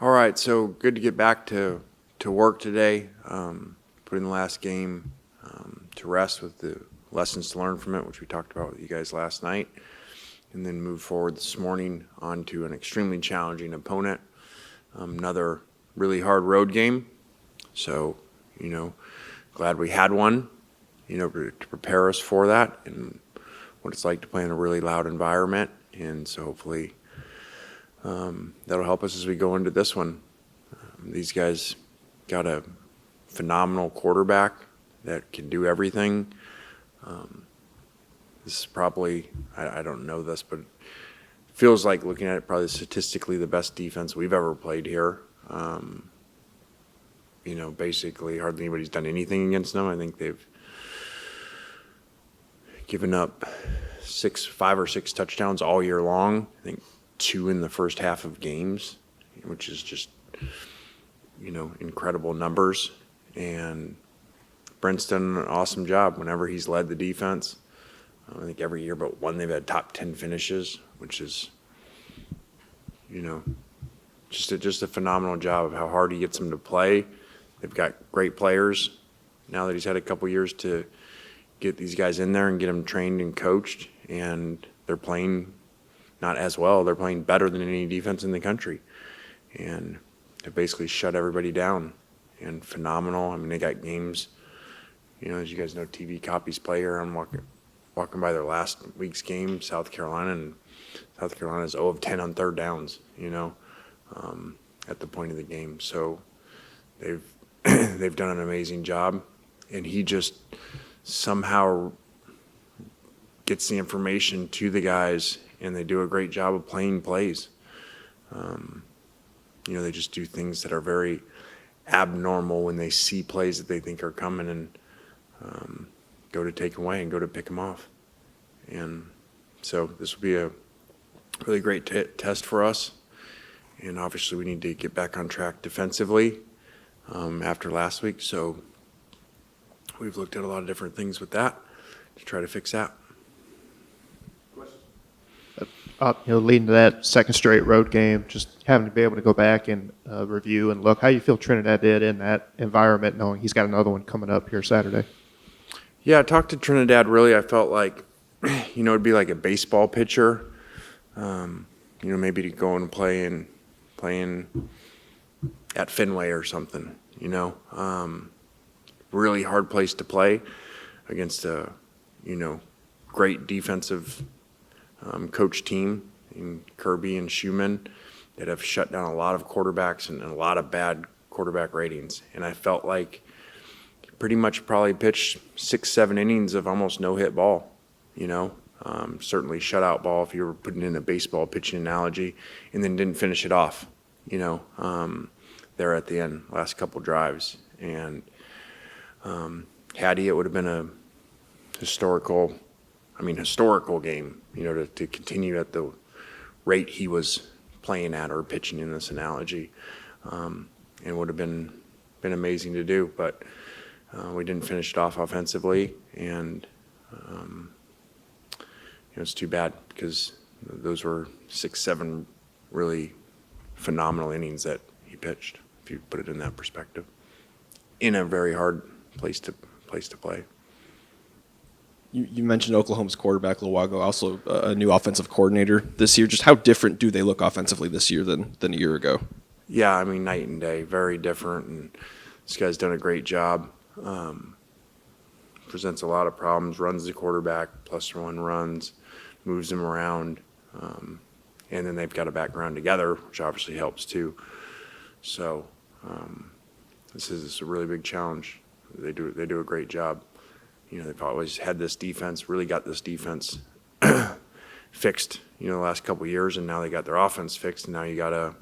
All right, so good to get back to work today. Putting the last game to rest with the lessons to learn from it, which we talked about with you guys last night, and then move forward this morning onto an extremely challenging opponent. Another really hard road game. So, glad we had one, to prepare us for that and what it's like to play in a really loud environment. And so hopefully that'll help us as we go into this one. These guys got a phenomenal quarterback that can do everything. This is probably, I don't know this, but it feels like, looking at it, probably statistically the best defense we've ever played here. Basically hardly anybody's done anything against them. I think they've given up 5 or 6 touchdowns all year long. I think 2 in the first half of games, which is just, incredible numbers. And Brent's done an awesome job whenever he's led the defense. I think every year but one they've had top 10 finishes, which is, just a phenomenal job of how hard he gets them to play. They've got great players. Now that he's had a couple years to get these guys in there and get them trained and coached, and they're playing not as well. They're playing better than any defense in the country. And they basically shut everybody down. And phenomenal. I mean, they got games, as you guys know, TV copies play here. I'm walking by their last week's game, South Carolina, and South Carolina's 0 of 10 on third downs, at the point of the game. So they've done an amazing job. And he just somehow gets the information to the guys, and they do a great job of playing plays. They just do things that are very abnormal when they see plays that they think are coming, and go to take away and go to pick them off. And so this will be a really great test for us. And obviously we need to get back on track defensively after last week. So we've looked at a lot of different things with that to try to fix that. Leading to that second straight road game, just having to be able to go back and review and look, how you feel Trinidad did in that environment, knowing he's got another one coming up here Saturday? Yeah, I talked to Trinidad. Really, I felt like, it'd be like a baseball pitcher, maybe to go and playing at Fenway or something, really hard place to play against a, great defensive coach team in Kirby and Schumann that have shut down a lot of quarterbacks and a lot of bad quarterback ratings. And I felt like pretty much probably pitched 6-7 innings of almost no-hit ball, certainly shutout ball if you were putting in a baseball pitching analogy, and then didn't finish it off, there at the end, last couple drives. And had he, it would have been a historical game, to continue at the rate he was playing at or pitching in this analogy, and would have been amazing to do. But we didn't finish it off offensively, and it's too bad because those were 6-7 really phenomenal innings that he pitched, if you put it in that perspective, in a very hard place to play. You mentioned Oklahoma's quarterback a little while ago, also a new offensive coordinator this year. Just how different do they look offensively this year than a year ago? Yeah, night and day, very different. And this guy's done a great job. Presents a lot of problems, runs the quarterback, +1 runs, moves him around. And then they've got a background together, which obviously helps too. So this is a really big challenge. They do a great job. They've always had this defense, really got this defense fixed, the last couple of years, and now they got their offense fixed, and now you got a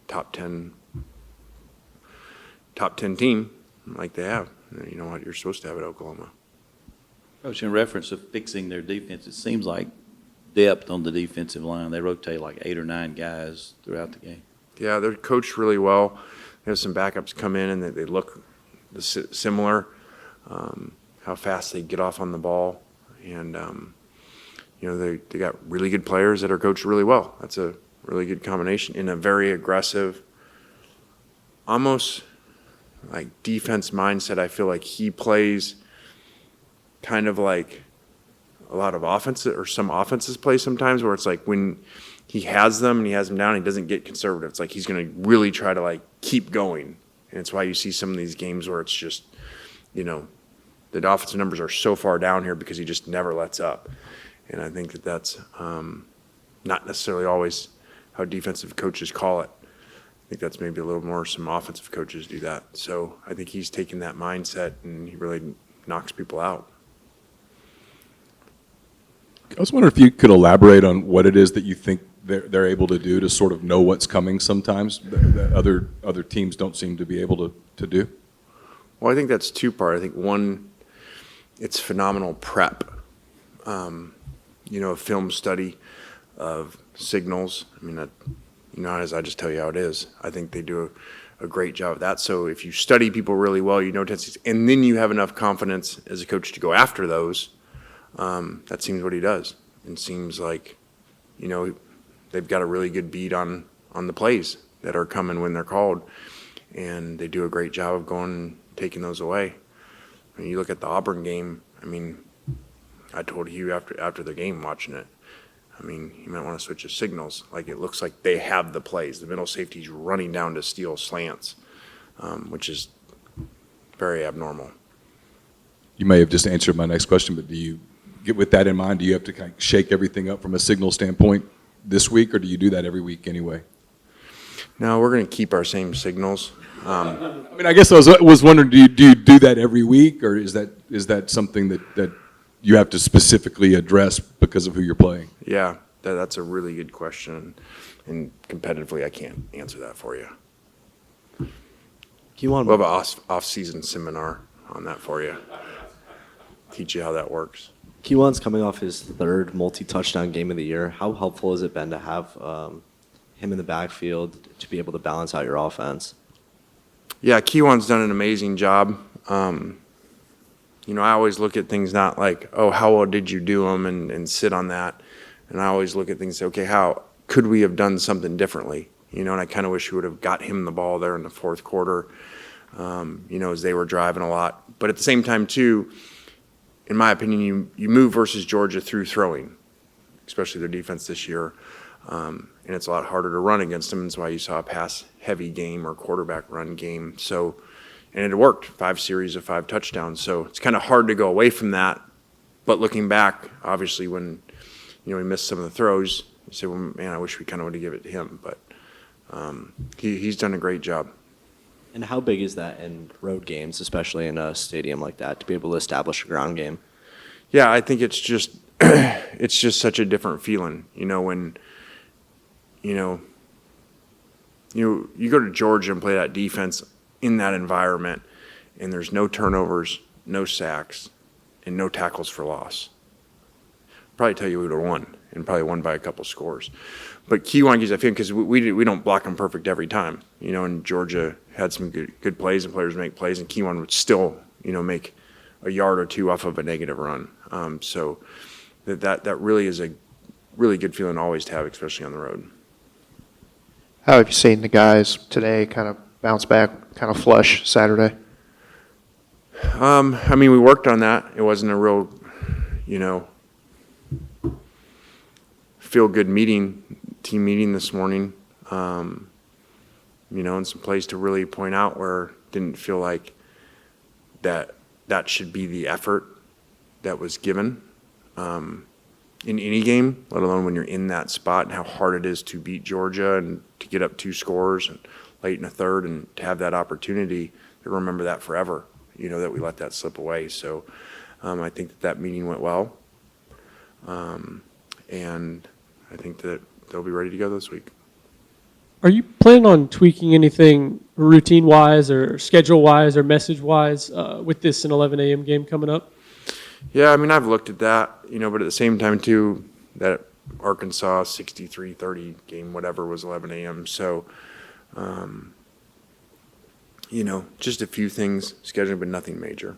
top 10 team like they have. You know what you're supposed to have at Oklahoma. Coach, in reference to fixing their defense, it seems like depth on the defensive line. They rotate like 8 or 9 guys throughout the game. Yeah, they're coached really well. They have some backups come in, and they look similar. How fast they get off on the ball, and they got really good players that are coached really well. That's a really good combination in a very aggressive almost like defense mindset. I feel like he plays kind of like a lot of offense, or some offenses play sometimes, where it's like when he has them and he has them down, he doesn't get conservative. It's like he's going to really try to like keep going. And it's why you see some of these games where it's just, you know, the offensive numbers are so far down here because he just never lets up. And I think that that's not necessarily always how defensive coaches call it. I think that's maybe a little more some offensive coaches do that. So I think he's taken that mindset and he really knocks people out. I was wondering if you could elaborate on what it is that you think they're able to do to sort of know what's coming sometimes that other teams don't seem to be able to do. Well, I think that's two-part. I think one, it's phenomenal prep. A film study of signals. I mean, as I just tell you how it is. I think they do a great job of that. So if you study people really well, you know tendencies, and then you have enough confidence as a coach to go after those. That seems what he does. It seems like, they've got a really good beat on the plays that are coming when they're called, and they do a great job of going and taking those away. I mean, you look at the Auburn game. I mean, I told Hugh after the game watching it, I mean, you might want to switch the signals. Like, it looks like they have the plays. The middle safety's running down to steal slants, which is very abnormal. You may have just answered my next question, but do you get with that in mind? Do you have to kind of shake everything up from a signal standpoint this week, or do you do that every week anyway? No, we're going to keep our same signals. I mean, I guess I was wondering, do you do that every week, or is that something that you have to specifically address because of who you're playing? Yeah, that's a really good question, and competitively, I can't answer that for you. We'll have an off-season seminar on that for you. Teach you how that works. Keywan's coming off his third multi-touchdown game of the year. How helpful has it been to have him in the backfield to be able to balance out your offense? Yeah, Keywan's done an amazing job. I always look at things not like, oh, how well did you do them, and sit on that. And I always look at things and say, okay, how could we have done something differently? And I kind of wish we would have got him the ball there in the fourth quarter, as they were driving a lot. But at the same time, too, in my opinion, you move versus Georgia through throwing, especially their defense this year. And it's a lot harder to run against them. That's why you saw a pass-heavy game or quarterback-run game. So, and it worked, 5 series of 5 touchdowns. So it's kind of hard to go away from that. But looking back, obviously, when we missed some of the throws, you say, well, man, I wish we kind of would have given it to him. But he's done a great job. And how big is that in road games, especially in a stadium like that, to be able to establish a ground game? Yeah, I think it's just such a different feeling. When you go to Georgia and play that defense in that environment, and there's no turnovers, no sacks, and no tackles for loss. Probably tell you we would have won, and probably won by a couple scores. But Keywan gives that feeling because we don't block them perfect every time. And Georgia had some good plays, and players make plays, and Keywan would still make a yard or two off of a negative run. So that really is a really good feeling always to have, especially on the road. How have you seen the guys today kind of bounce back, kind of flush Saturday? We worked on that. It wasn't a real, feel-good team meeting this morning. And some plays to really point out where it didn't feel like that should be the effort that was given in any game, let alone when you're in that spot, and how hard it is to beat Georgia and to get up 2 scores and late in the third, and to have that opportunity. To remember that forever, that we let that slip away. So I think that meeting went well, and I think that they'll be ready to go this week. Are you planning on tweaking anything routine-wise or schedule-wise or message-wise with this 11 a.m. game coming up? Yeah, I've looked at that, but at the same time, too, that Arkansas 63-30 game, whatever, was 11 a.m. So, just a few things scheduling, but nothing major.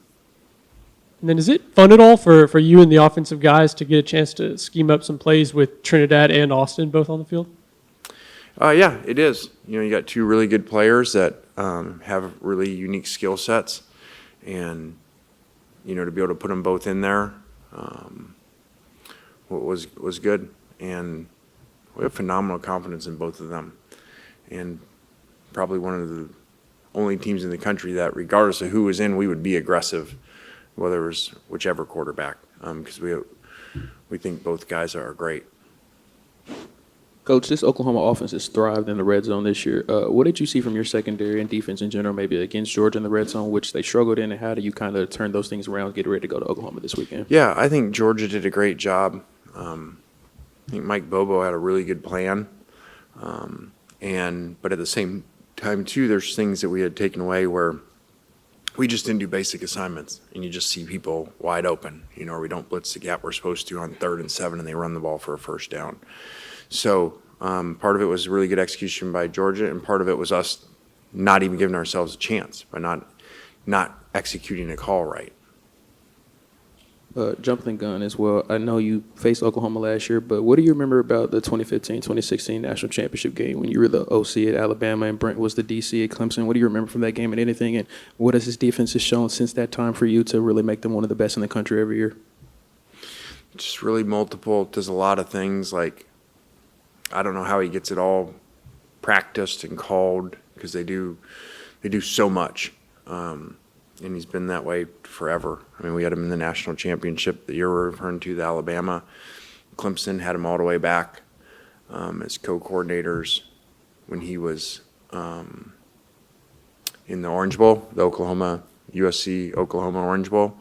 And then is it fun at all for you and the offensive guys to get a chance to scheme up some plays with Trinidad and Austin both on the field? Yeah, it is. You got 2 really good players that have really unique skill sets, and to be able to put them both in there was good, and we have phenomenal confidence in both of them, and probably one of the only teams in the country that, regardless of who was in, we would be aggressive, whether it was whichever quarterback, because we think both guys are great. Coach, this Oklahoma offense has thrived in the red zone this year. What did you see from your secondary and defense in general, maybe against Georgia in the red zone, which they struggled in, and how do you kind of turn those things around, get ready to go to Oklahoma this weekend? Yeah, I think Georgia did a great job. I think Mike Bobo had a really good plan, but at the same time too, there's things that we had taken away where we just didn't do basic assignments, and you just see people wide open, or we don't blitz the gap we're supposed to on 3rd and 7, and they run the ball for a first down. So part of it was really good execution by Georgia, and part of it was us not even giving ourselves a chance by not executing a call right. Jumping the gun as well. I know you faced Oklahoma last year, but what do you remember about the 2015-2016 national championship game when you were the OC at Alabama and Brent was the DC at Clemson? What do you remember from that game and anything? And what has his defense has shown since that time for you to really make them one of the best in the country every year? Just really multiple, does a lot of things. Like, I don't know how he gets it all practiced and called, because they do so much. And he's been that way forever. I mean, we had him in the national championship the year we're referring to, the Alabama. Clemson had him all the way back as co-coordinators when he was in the Orange Bowl, the USC Oklahoma Orange Bowl.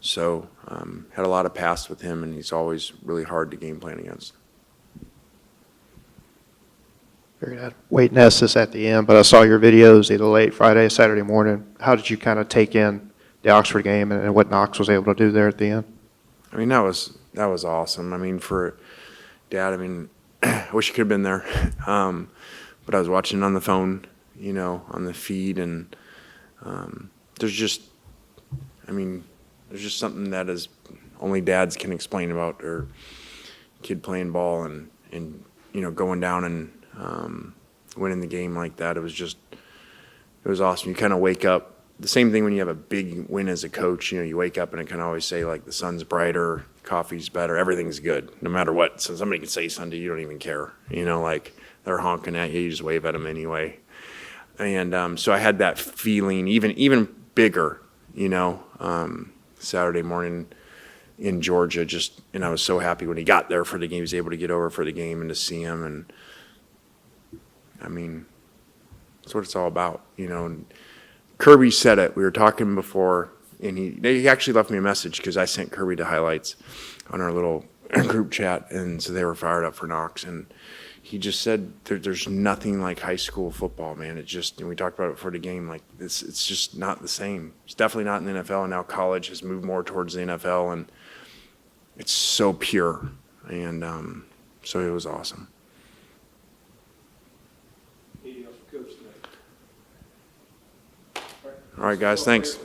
So had a lot of pass with him, and he's always really hard to game plan against. Figured I'd wait and ask this at the end, but I saw your videos either late Friday, Saturday morning. How did you kind of take in the Oxford game and what Knox was able to do there at the end? I mean, that was awesome. I mean, for Dad, I mean, I wish you could have been there. But I was watching on the phone, on the feed, and there's just something that is only dads can explain about their kid playing ball and going down and winning the game like that. It was awesome. You kind of wake up. The same thing when you have a big win as a coach. You wake up and it can always say, like, the sun's brighter, coffee's better, everything's good, no matter what. So somebody can say something, you don't even care. Like they're honking at you, you just wave at them anyway. And so I had that feeling, even bigger, Saturday morning in Georgia. And I was so happy when he got there for the game. He was able to get over for the game and to see him. And I mean, that's what it's all about, And Kirby said it. We were talking before, and he actually left me a message because I sent Kirby the highlights on our little group chat, and so they were fired up for Knox. And he just said, "There's nothing like high school football, man. And we talked about it before the game. Like it's just not the same. It's definitely not in the NFL, and now college has moved more towards the NFL, and it's so pure. And so it was awesome." All right, guys, thanks.